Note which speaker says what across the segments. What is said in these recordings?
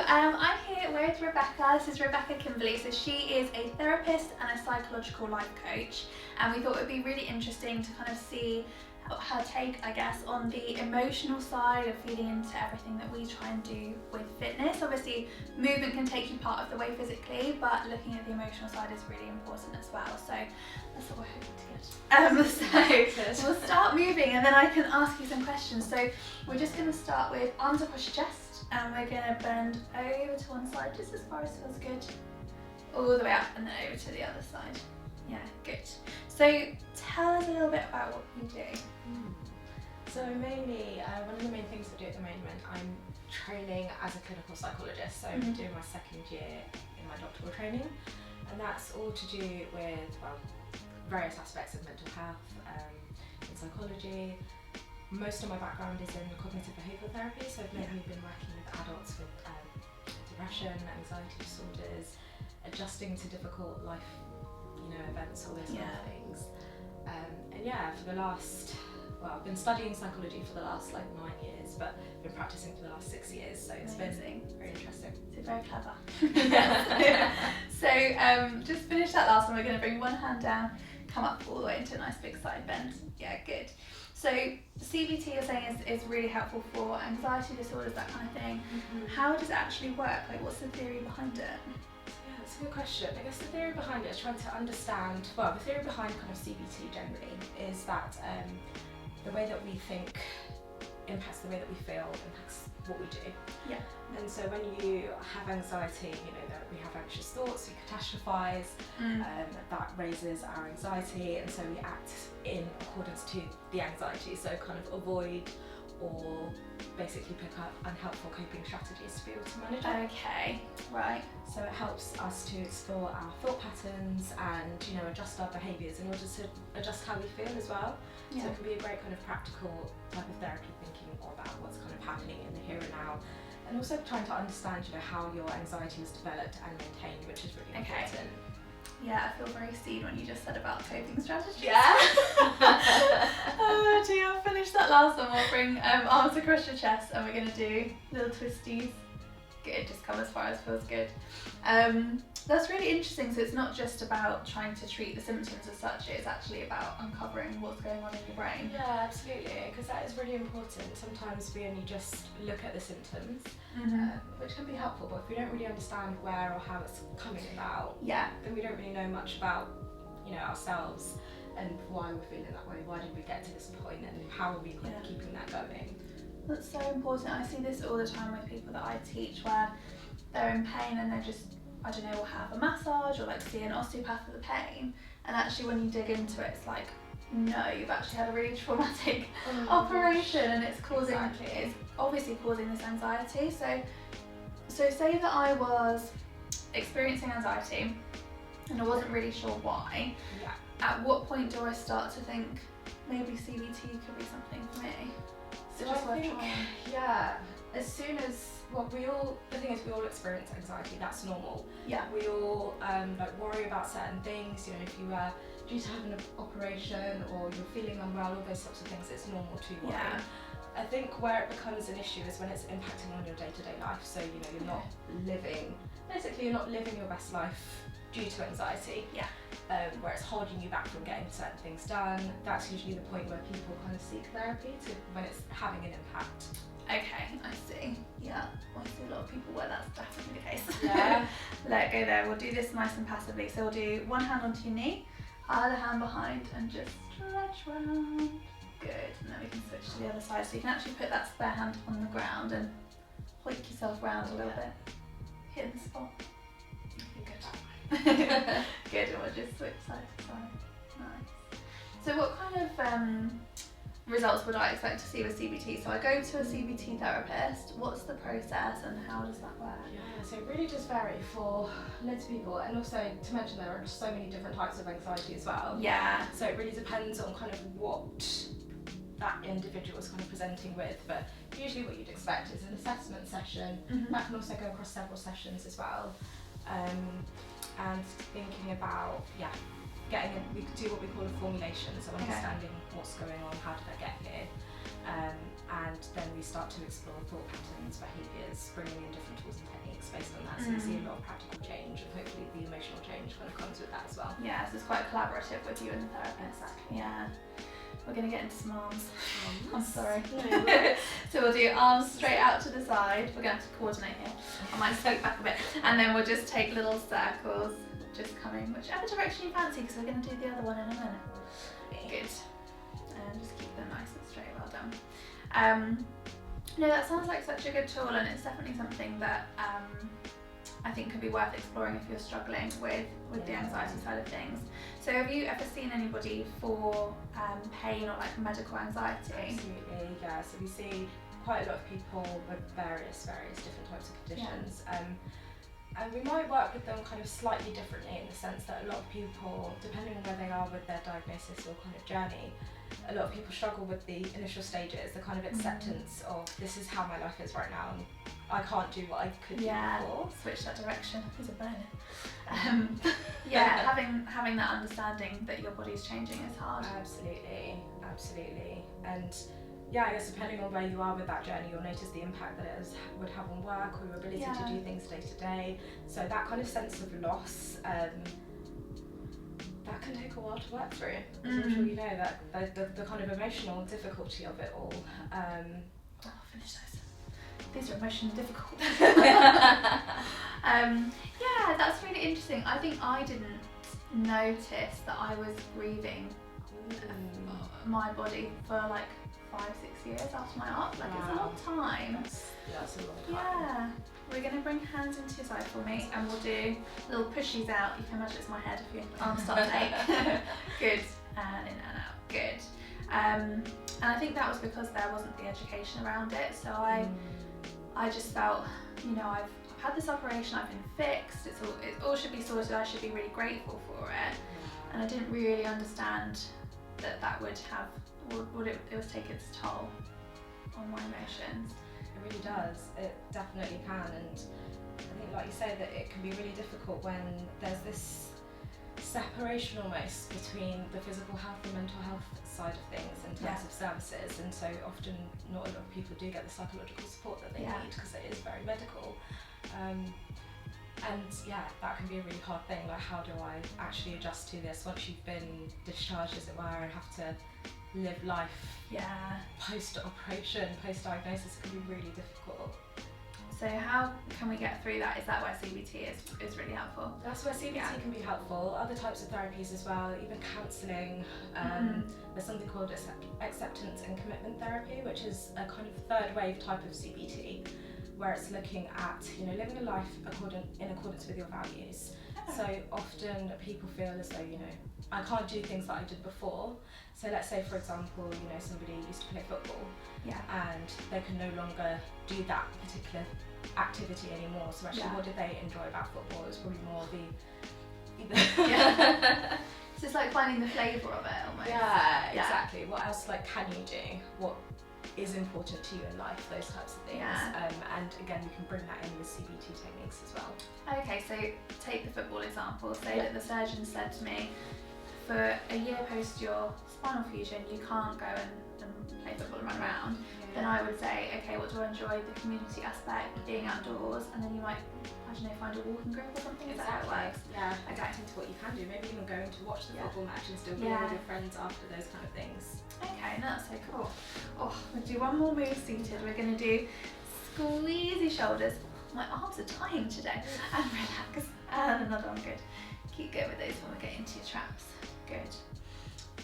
Speaker 1: I'm here with Rebecca. This is Rebecca Kimberley. So she is a therapist and a psychological life coach, and we thought it would be really interesting to kind of see her take, I guess, on the emotional side of feeding into everything that we try and do with fitness. Obviously, movement can take you part of the way physically, but looking at the emotional side is really important as well. So that's what we're hoping to get. So we'll start moving, and then I can ask you some questions. So we're just going to start with arms across your chest, and we're going to bend over to one side just as far as feels good, all the way up, and then over to the other side. Yeah, good. So tell us a little bit about what you do.
Speaker 2: So mainly, one of the main things I do at the moment, I'm training as a clinical psychologist. So I'm doing my second year in my doctoral training, and that's all to do with, well, various aspects of mental health in psychology. Most of my background is in cognitive behavioural therapy, so I've mainly been working with adults with depression, anxiety disorders, adjusting to difficult life events, all those kind of things. And yeah, for the last, well, I've been studying psychology for the last 9 years, but I've been practicing for the last 6 years, so it's been very interesting.
Speaker 1: So very clever. So just finish that last one. We're going to bring one hand down, come up all the way into a nice big side bend. Yeah, good. So CBT, you're saying, is really helpful for anxiety disorders, that kind of thing. How does it actually work? Like, what's the theory behind it?
Speaker 2: That's a good question. I guess the theory behind it is trying to understand, well, the theory behind kind of CBT generally is that the way that we think impacts the way that we feel, impacts what we do.
Speaker 1: Yeah.
Speaker 2: And so when you have anxiety, that we have anxious thoughts, we catastrophize, that raises our anxiety, and so we act in accordance to the anxiety. So kind of avoid or basically pick up unhelpful coping strategies to be able to manage it.
Speaker 1: Okay, right.
Speaker 2: So it helps us to explore our thought patterns and adjust our behaviours in order to adjust how we feel as well.
Speaker 1: Yeah.
Speaker 2: So it can be a great kind of practical type of therapy, thinking about what's kind of happening in the here and now, and also trying to understand how your anxiety is developed and maintained, which is really important.
Speaker 1: Yeah, I feel very seen when you just said about coping strategies.
Speaker 2: Yeah.
Speaker 1: Oh dear, I'll finish that last one. We'll bring arms across your chest, and we're going to do little twisties. Good, just come as far as feels good. That's really interesting. So it's not just about trying to treat the symptoms as such, it's actually about uncovering what's going on in your brain.
Speaker 2: Yeah, absolutely, because that is really important. Sometimes we only just look at the symptoms, which can be helpful, but if we don't really understand where or how it's coming about, then we don't really know much about ourselves and why we're feeling that way. Why did we get to this point, and how are we kind of keeping that going?
Speaker 1: That's so important. I see this all the time with people that I teach, where they're in pain and they're just, I don't know, will have a massage or see an osteopath for the pain, and actually when you dig into it, it's like, no, you've actually had a really traumatic operation, and it's causing, it's obviously causing this anxiety. So say that I was experiencing anxiety and I wasn't really sure why.
Speaker 2: Yeah.
Speaker 1: At what point do I start to think maybe CBT could be something for me?
Speaker 2: So I think, as soon as, the thing is, we all experience anxiety, that's normal.
Speaker 1: Yeah.
Speaker 2: We all worry about certain things, if you were due to have an operation or you're feeling unwell, all those sorts of things, it's normal to worry.
Speaker 1: Yeah.
Speaker 2: I think where it becomes an issue is when it's impacting on your day-to-day life, so you're not living, basically you're not living your best life due to anxiety.
Speaker 1: Yeah.
Speaker 2: Where it's holding you back from getting certain things done. That's usually the point where people kind of seek therapy, when it's having an impact.
Speaker 1: Okay, I see. Yeah, I see a lot of people where that's definitely the case.
Speaker 2: Yeah.
Speaker 1: Let go there. We'll do this nice and passively. So we'll do one hand onto your knee, other hand behind, and just stretch round. Good. And then we can switch to the other side. So you can actually put that spare hand on the ground and hoik yourself round a little bit. Hit the spot. Good. Good, and we'll just switch side to side. Nice. So what kind of results would I expect to see with CBT? So I go to a CBT therapist. What's the process and how does that work?
Speaker 2: Yeah, so it really does vary for loads of people, and also to mention there are so many different types of anxiety as well.
Speaker 1: Yeah.
Speaker 2: So it really depends on kind of what that individual is kind of presenting with, but usually what you'd expect is an assessment session. That can also go across several sessions as well. And thinking about, we could do what we call a formulation, so understanding what's going on, how did I get here, and then we start to explore thought patterns, behaviours, bringing in different tools and techniques. So we see a lot of practical change, and hopefully the emotional change kind of comes with that as well.
Speaker 1: Yeah, so it's quite collaborative with you and the therapist.
Speaker 2: Exactly.
Speaker 1: Yeah. We're going to get into some arms. I'm
Speaker 2: Arms.
Speaker 1: sorry.
Speaker 2: No,
Speaker 1: So we'll do arms straight out to the side. We're going to have to coordinate here. I might scoot back a bit. And then we'll just take little circles, just coming whichever direction you fancy, because we're going to do the other one in a minute. Good. And just keep them nice and straight. Well done. No, that sounds like such a good tool, and it's definitely something that I think could be worth exploring if you're struggling with the anxiety side of things. So have you ever seen anybody for pain or like medical anxiety?
Speaker 2: Absolutely, yeah. So we see quite a lot of people with various different types of conditions. And we might work with them kind of slightly differently in the sense that a lot of people, depending on where they are with their diagnosis or kind of journey, a lot of people struggle with the initial stages, the kind of acceptance of this is how my life is right now and I can't do what I could do before.
Speaker 1: Switch that direction. It's a burn. Having that understanding that your body's changing is hard.
Speaker 2: Absolutely. And yeah, I guess depending on where you are with that journey, you'll notice the impact that it would have on work or your ability to do things day to day. So that kind of sense of loss, that can take a while to work through. As I'm sure you know, that the kind of emotional difficulty of it all.
Speaker 1: I'll finish those. These are emotionally difficult. That's really interesting. I think I didn't notice that I was grieving my body for like 5-6 years after my op. Like it's a long time.
Speaker 2: That's a long time.
Speaker 1: Yeah. We're going to bring hands into your side for me and we'll do little pushies out. You can imagine it's my head if your arms start to ache. Good. And in and out. Good. And I think that was because there wasn't the education around it. So I just felt, I've had this operation, I've been fixed, it all should be sorted, I should be really grateful for it. And I didn't really understand that would have, it was take its toll on my emotions.
Speaker 2: It really does. It definitely can, and I think, like you say, that it can be really difficult when there's this separation almost between the physical health and mental health side of things in terms of services, and so often not a lot of people do get the psychological support that they need because it is very medical. And that can be a really hard thing, like how do I actually adjust to this once you've been discharged, as it were, and have to live life post-operation, post-diagnosis. It can be really difficult.
Speaker 1: So how can we get through that? Is that where CBT is really helpful?
Speaker 2: That's where CBT can be helpful. Other types of therapies as well, even counselling. There's something called acceptance and commitment therapy, which is a kind of third wave type of CBT, where it's looking at living a life in accordance with your values. So often people feel as though I can't do things that I did before. So let's say, for example, somebody used to play football and they can no longer do that particular activity anymore. So actually, what did they enjoy about football? It was probably more
Speaker 1: So it's like finding the flavour of it almost.
Speaker 2: Yeah, exactly. What else can you do? What is important to you in life? Those types of things. And again, you can bring that in with CBT techniques as well. Okay,
Speaker 1: so take the football example. Say that the surgeon said to me, for a year post your spinal fusion, you can't go and play football and run around. Then I would say, okay, what do I enjoy? The community aspect, being outdoors, and then you might, find a walking group or something. Is that how it works?
Speaker 2: Yeah, adapting to what you can do. Maybe even going to watch the football match and still being with your friends after, those kind of things.
Speaker 1: Okay, that's so cool. We'll do one more move seated. We're going to do squeezy shoulders. My arms are dying today. And relax. And another one, good. Keep going with those when we get into your traps. Good.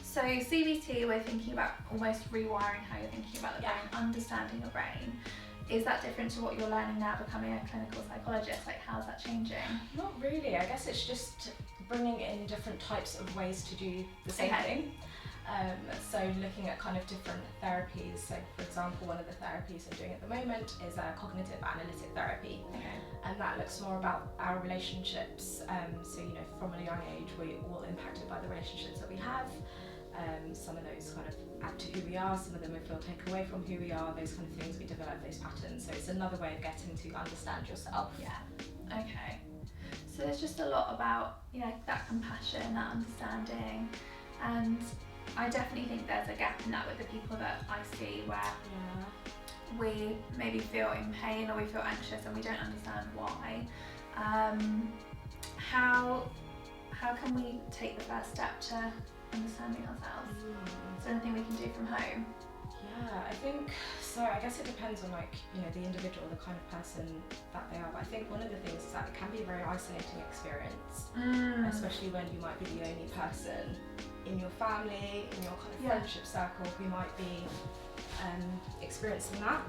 Speaker 1: So CBT, we're thinking about almost rewiring how you're thinking about the brain, understanding your brain. Is that different to what you're learning now, becoming a clinical psychologist? How's that changing?
Speaker 2: Not really. I guess it's just bringing in different types of ways to do the same thing. So looking at kind of different therapies. So for example, one of the therapies I'm doing at the moment is a cognitive analytic therapy. And that looks more about our relationships. So from a young age, we're all impacted by the relationships that we have. Some of those kind of add to who we are, some of them we feel take away from who we are, those kind of things, we develop those patterns. So it's another way of getting to understand yourself.
Speaker 1: Okay. So there's just a lot about that compassion, that understanding, and I definitely think there's a gap in that with the people that I see where we maybe feel in pain or we feel anxious and we don't understand why. How can we take the first step to understanding ourselves? Is there anything we can do from home?
Speaker 2: Yeah, I think so. I guess it depends on the individual, the kind of person that they are. But I think one of the things is that it can be a very isolating experience, especially when you might be the only person in your family, in your kind of friendship circle who might be experiencing that.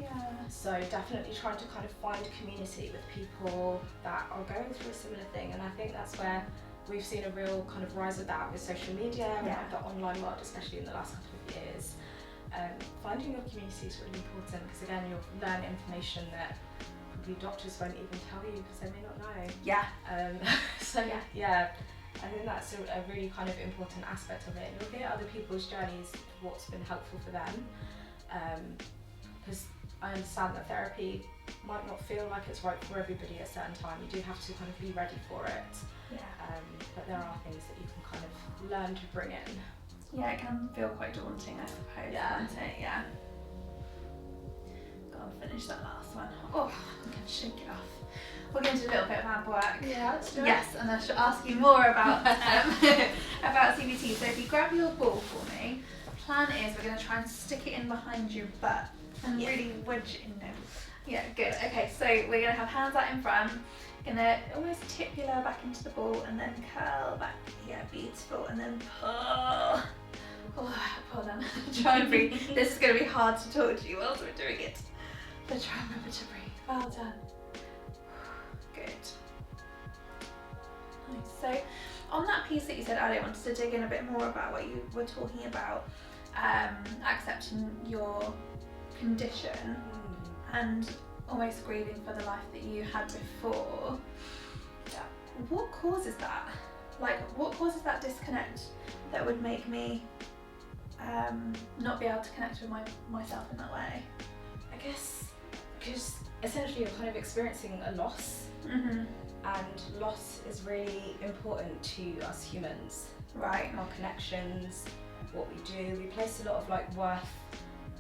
Speaker 1: Yeah.
Speaker 2: So definitely trying to kind of find a community with people that are going through a similar thing, and I think that's where we've seen a real kind of rise of that with social media and the online world, especially in the last couple of years. Finding your community is really important because again, you'll learn information that probably doctors won't even tell you because they may not know.
Speaker 1: Yeah.
Speaker 2: I think that's a really kind of important aspect of it. You'll hear other people's journeys, what's been helpful for them. Because I understand that therapy might not feel like it's right for everybody at a certain time. You do have to kind of be ready for it.
Speaker 1: Yeah.
Speaker 2: But there are things that you can kind of learn to bring in.
Speaker 1: Yeah, it can feel quite daunting, I suppose, can't it? Yeah. Go on, finish that last one. Oh, I'm going to shake it off. We're going to do a little bit of ab work.
Speaker 2: Yeah, let's do it.
Speaker 1: Yes, and I should ask you more about about CBT. So if you grab your ball for me, plan is we're going to try and stick it in behind your butt and really wedge it in there. Yeah, good. Okay, so we're going to have hands out in front. Gonna almost tip your lower back into the ball and then curl back. Yeah, beautiful. And then pull. Pull down. Try and breathe. This is going to be hard to talk to you whilst we're doing it. But try and remember to breathe. Well done. Good. Nice. So on that piece that you said earlier, I wanted to dig in a bit more about what you were talking about, accepting your condition and almost grieving for the life that you had before. Yeah. What causes that? Like, what causes that disconnect that would make me not be able to connect with myself in that way?
Speaker 2: I guess because essentially you're kind of experiencing a loss, and loss is really important to us humans.
Speaker 1: Right.
Speaker 2: Our connections, what we do. We place a lot of worth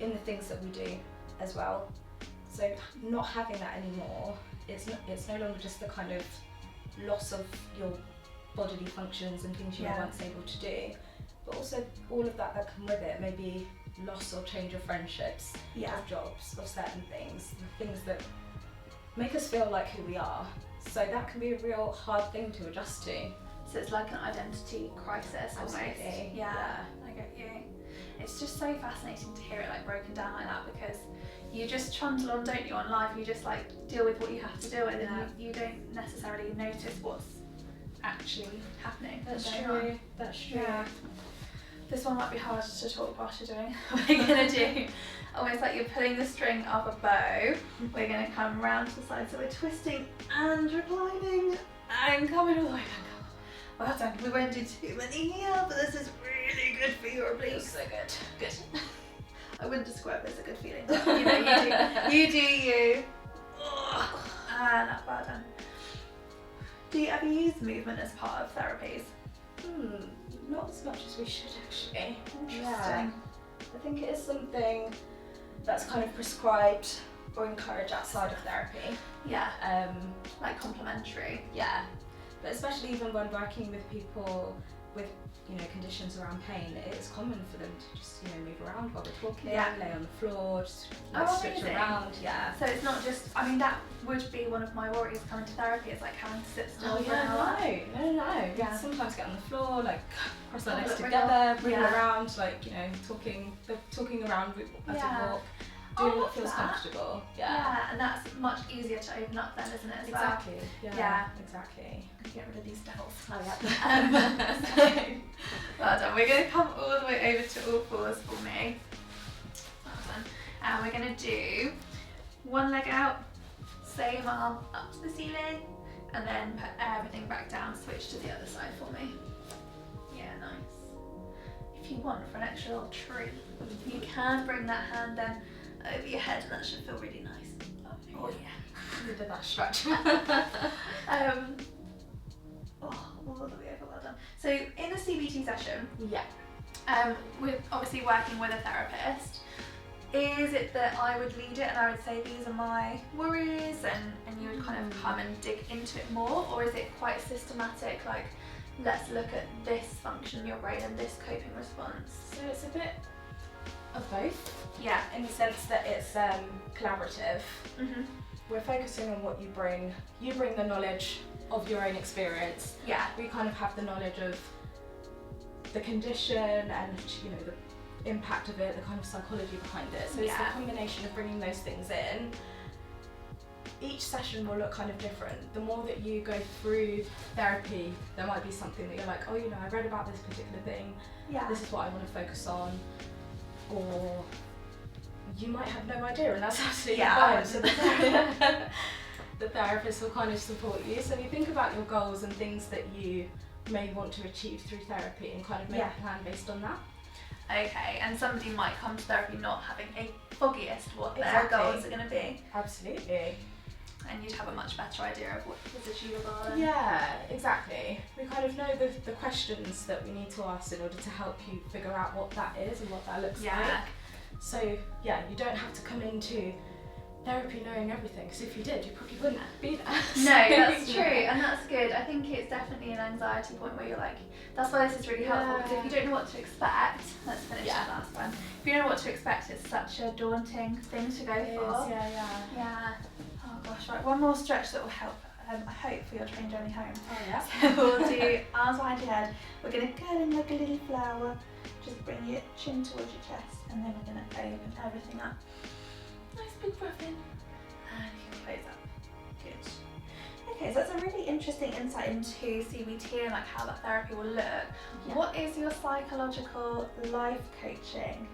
Speaker 2: in the things that we do as well. So not having that anymore, it's no longer just the kind of loss of your bodily functions and things you were once able to do, but also all of that come with it, maybe loss or change of friendships, of jobs, of certain things that make us feel like who we are. So that can be a real hard thing to adjust to.
Speaker 1: So it's like an identity crisis almost.
Speaker 2: Absolutely.
Speaker 1: Yeah, I get you. It's just so fascinating to hear it broken down like that, because you just trundle on, don't you, on life. You just deal with what you have to deal with, and you don't necessarily notice what's actually happening.
Speaker 2: That's true. That's true.
Speaker 1: Yeah. This one might be hard to talk whilst you're doing. We're gonna do almost like you're pulling the string of a bow. We're gonna come round to the side, so we're twisting and reclining and coming all the way back up. Well done. We won't do too many here, but this is really good for your obliques.
Speaker 2: So good.
Speaker 1: Good. I wouldn't describe it as a good feeling, but you do you. And up, well done. Do you ever use movement as part of therapies?
Speaker 2: Not as much as we should actually.
Speaker 1: Interesting.
Speaker 2: Yeah. I think it is something that's kind of prescribed or encouraged outside of therapy.
Speaker 1: Yeah. Like complementary.
Speaker 2: Yeah. But especially even when working with people with conditions around pain, it is common for them to just move around while we're talking, lay on the floor, just switch around. Yeah.
Speaker 1: So it's not just, that would be one of my worries coming to therapy, is having to sit still for an
Speaker 2: No.
Speaker 1: Yeah.
Speaker 2: Sometimes get on the floor, cross our legs together, wriggle around, talking around as we walk. Doing what feels comfortable.
Speaker 1: Yeah, and that's much easier to open up then, isn't it?
Speaker 2: Exactly.
Speaker 1: Well?
Speaker 2: Yeah. Exactly.
Speaker 1: Get rid of these devils.
Speaker 2: Oh yeah.
Speaker 1: Well done. We're going to come all the way over to all fours for me. Well done. And we're going to do one leg out, same arm up to the ceiling, and then put everything back down. Switch to the other side for me. Yeah, nice. If you want, for an extra little treat, you can bring that hand then over your head, and that should feel really nice. Oh yeah.
Speaker 2: We did that stretch.
Speaker 1: All the way over, well done. So in the CBT session,
Speaker 2: yeah,
Speaker 1: we're obviously working with a therapist. is it that I would lead it and I would say these are my worries and you would kind of come and dig into it more, or is it quite systematic, like let's look at this function in your brain and this coping response?
Speaker 2: So it's a bit of both.
Speaker 1: Yeah.
Speaker 2: In the sense that it's collaborative.
Speaker 1: Mhm.
Speaker 2: We're focusing on what you bring. You bring the knowledge of your own experience.
Speaker 1: Yeah.
Speaker 2: We kind of have the knowledge of the condition and, you know, the impact of it, the kind of psychology behind it. So it's the combination of bringing those things in. Each session will look kind of different. The more that you go through therapy, there might be something that you're like, oh, you know, I read about this particular thing.
Speaker 1: Yeah.
Speaker 2: This is what I want to focus on. Or you might have no idea, and that's absolutely fine. So the therapist will kind of support you. So you think about your goals and things that you may want to achieve through therapy and kind of make a plan based on that.
Speaker 1: Okay, and somebody might come to therapy not having a foggiest what their goals are going to be.
Speaker 2: Absolutely.
Speaker 1: And you'd have a much better idea of what is achievable.
Speaker 2: Yeah, exactly. We kind of know the questions that we need to ask in order to help you figure out what that is and what that looks like. So yeah, you don't have to come into therapy knowing everything, because if you did, you probably wouldn't be there.
Speaker 1: No, that's true, and that's good. I think it's definitely an anxiety point where you're like, that's why this is really helpful, because if you don't know what to expect, let's finish the last one. If you don't know what to expect, it's such a daunting thing to go for. Yeah. Oh gosh, right, one more stretch that will help, I hope, for your train journey home.
Speaker 2: Oh yeah.
Speaker 1: So we'll do arms behind your head. We're going to curl in like a little flower. Just bring your chin towards your chest, and then we're going to open everything up. Nice big breath in, and you can close up. Good. Okay, so that's a really interesting insight into CBT and like how that therapy will look. Yeah. What is your psychological life coaching?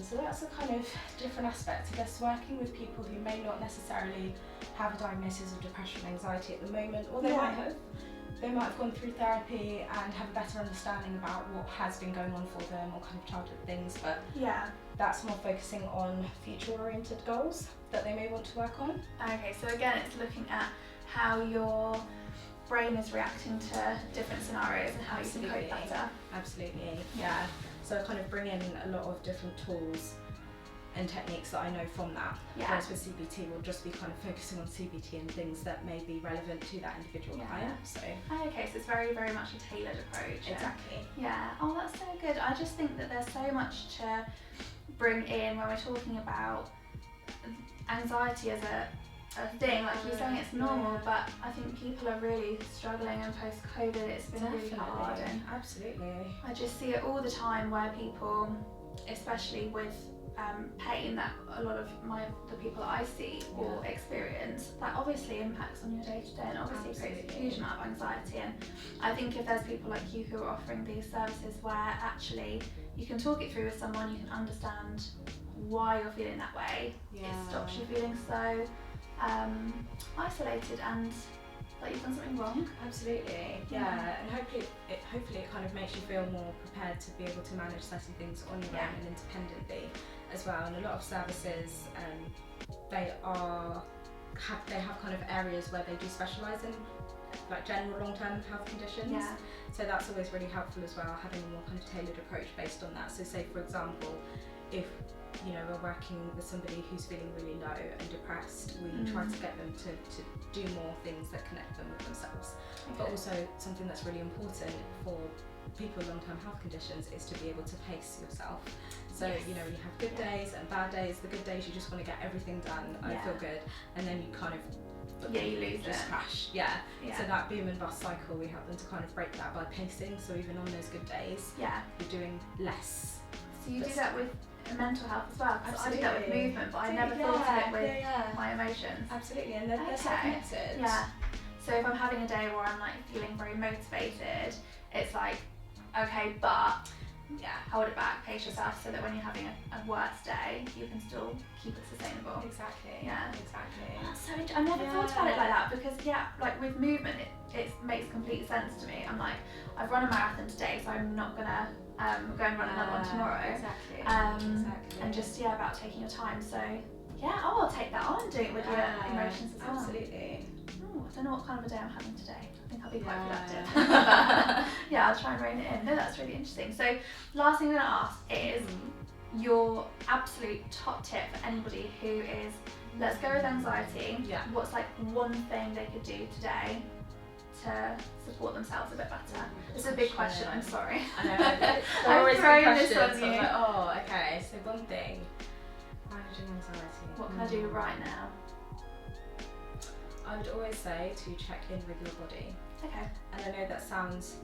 Speaker 2: So that's a kind of different aspect. I guess working with people who may not necessarily have a diagnosis of depression and anxiety at the moment, or they might have. They might have gone through therapy and have a better understanding about what has been going on for them, or kind of childhood things, but that's more focusing on future-oriented goals that they may want to work on.
Speaker 1: Okay, so again, it's looking at how your brain is reacting to different scenarios and how you can cope better.
Speaker 2: Absolutely, yeah. So I kind of bring in a lot of different tools and techniques that I know from that. Whereas with CBT, we'll just be kind of focusing on CBT and things that may be relevant to that individual client. So
Speaker 1: okay, so it's very, very much a tailored approach.
Speaker 2: Exactly.
Speaker 1: Yeah. Oh, that's so good. I just think that there's so much to bring in when we're talking about anxiety as a thing. Like you're saying, it's normal, but I think people are really struggling, and post-COVID, it's been really hard. And
Speaker 2: absolutely.
Speaker 1: I just see it all the time where people, especially with pain that a lot of the people that I see will experience, that obviously impacts on your day-to-day and obviously creates a huge amount of anxiety. And I think if there's people like you who are offering these services where actually you can talk it through with someone, you can understand why you're feeling that way, it stops you feeling so isolated and like you've done something wrong.
Speaker 2: Absolutely, yeah. And hopefully it kind of makes you feel more prepared to be able to manage certain things on your own and independently as well. And a lot of services, they have kind of areas where they do specialise in like general long-term health conditions. So that's always really helpful as well, having a more kind of tailored approach based on that. So say for example, if we're working with somebody who's feeling really low and depressed, we try to get them to do more things that connect them with themselves. But also something that's really important for people with long-term health conditions is to be able to pace yourself. So you have good days and bad days. The good days you just want to get everything done, I feel good, and then you kind of
Speaker 1: you lose
Speaker 2: just crash. So that boom and bust cycle, we help them to kind of break that by pacing. So even on those good days, you're doing less.
Speaker 1: So you do that with mental health as well? Because I do that with movement, but I never thought of it with my emotions.
Speaker 2: absolutely, and they're so connected.
Speaker 1: So if I'm having a day where I'm like feeling very motivated, it's like, okay, but hold it back, pace yourself, so that when you're having a worse day, you can still keep it sustainable.
Speaker 2: Exactly.
Speaker 1: That's so I never thought about it like that, because like with movement, it makes complete sense to me. I'm like, I've run a marathon today, so I'm not gonna go and run another one tomorrow. And just about taking your time. So I'll take that on and do it with your emotions as well.
Speaker 2: Absolutely.
Speaker 1: I don't know what kind of a day I'm having today. I think I'll be quite productive. I'll try and rein it in. No, that's really interesting. So last thing I'm going to ask is, your absolute top tip for anybody who is, let's go with anxiety.
Speaker 2: Yeah.
Speaker 1: What's like one thing they could do today to support themselves a bit better? It's a big question, I'm sorry.
Speaker 2: I know, they're
Speaker 1: I'm
Speaker 2: always
Speaker 1: throwing
Speaker 2: good
Speaker 1: this
Speaker 2: questions.
Speaker 1: on
Speaker 2: I'm
Speaker 1: you.
Speaker 2: like, oh, okay, so one thing, managing anxiety.
Speaker 1: What can I do right now?
Speaker 2: I would always say to check in with your body.
Speaker 1: Okay.
Speaker 2: And I know that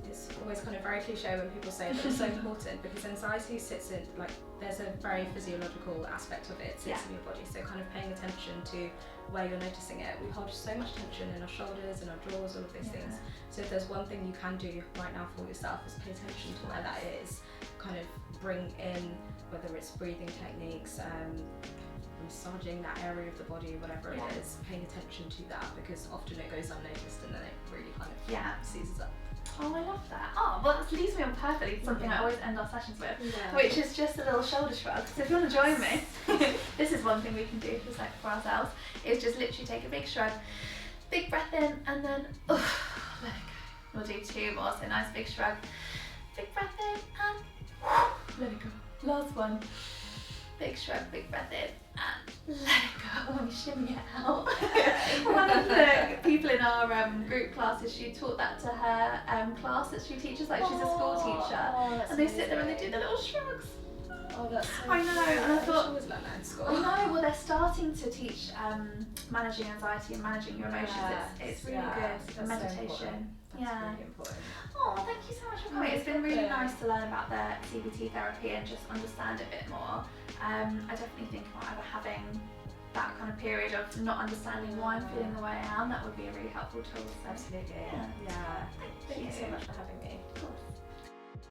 Speaker 2: it's always kind of very cliche when people say that it's so important, because anxiety sits in, like, there's a very physiological aspect of it, sits in your body. So kind of paying attention to where you're noticing it. We hold so much tension in our shoulders and our jaws, all of these things. So if there's one thing you can do right now for yourself, is pay attention to where that is. Kind of bring in, whether it's breathing techniques, massaging that area of the body, whatever it is, paying attention to that, because often it goes unnoticed and then it really kind of seizes up.
Speaker 1: Oh, I love that. Oh, well, that leads me on perfectly to something I always end our sessions with, which is just a little shoulder shrug. So if you want to join me, this is one thing we can do for ourselves, is just literally take a big shrug, big breath in, and then let it go. We'll do two more, so nice big shrug, big breath in, and let it go. Last one. Big shrug, big breath in, and let it go. And we shimmy it out. One of the people in our group classes, she taught that to her class that she teaches, like she's a school teacher. And they sit there and they do the little shrugs.
Speaker 2: Oh, that's so
Speaker 1: I know, and I thought,
Speaker 2: I always learned that in school.
Speaker 1: I know, well, they're starting to teach managing anxiety and managing your emotions. It's really good, the meditation.
Speaker 2: So that's really important.
Speaker 1: Oh, thank you so much for coming. It's been really nice to learn about the CBT therapy and just understand a bit more. I definitely think about ever having that kind of period of not understanding why I'm feeling the way I am. That would be a really helpful tool. So.
Speaker 2: Absolutely.
Speaker 1: Yeah.
Speaker 2: Thank you so much for having me.
Speaker 1: Of course.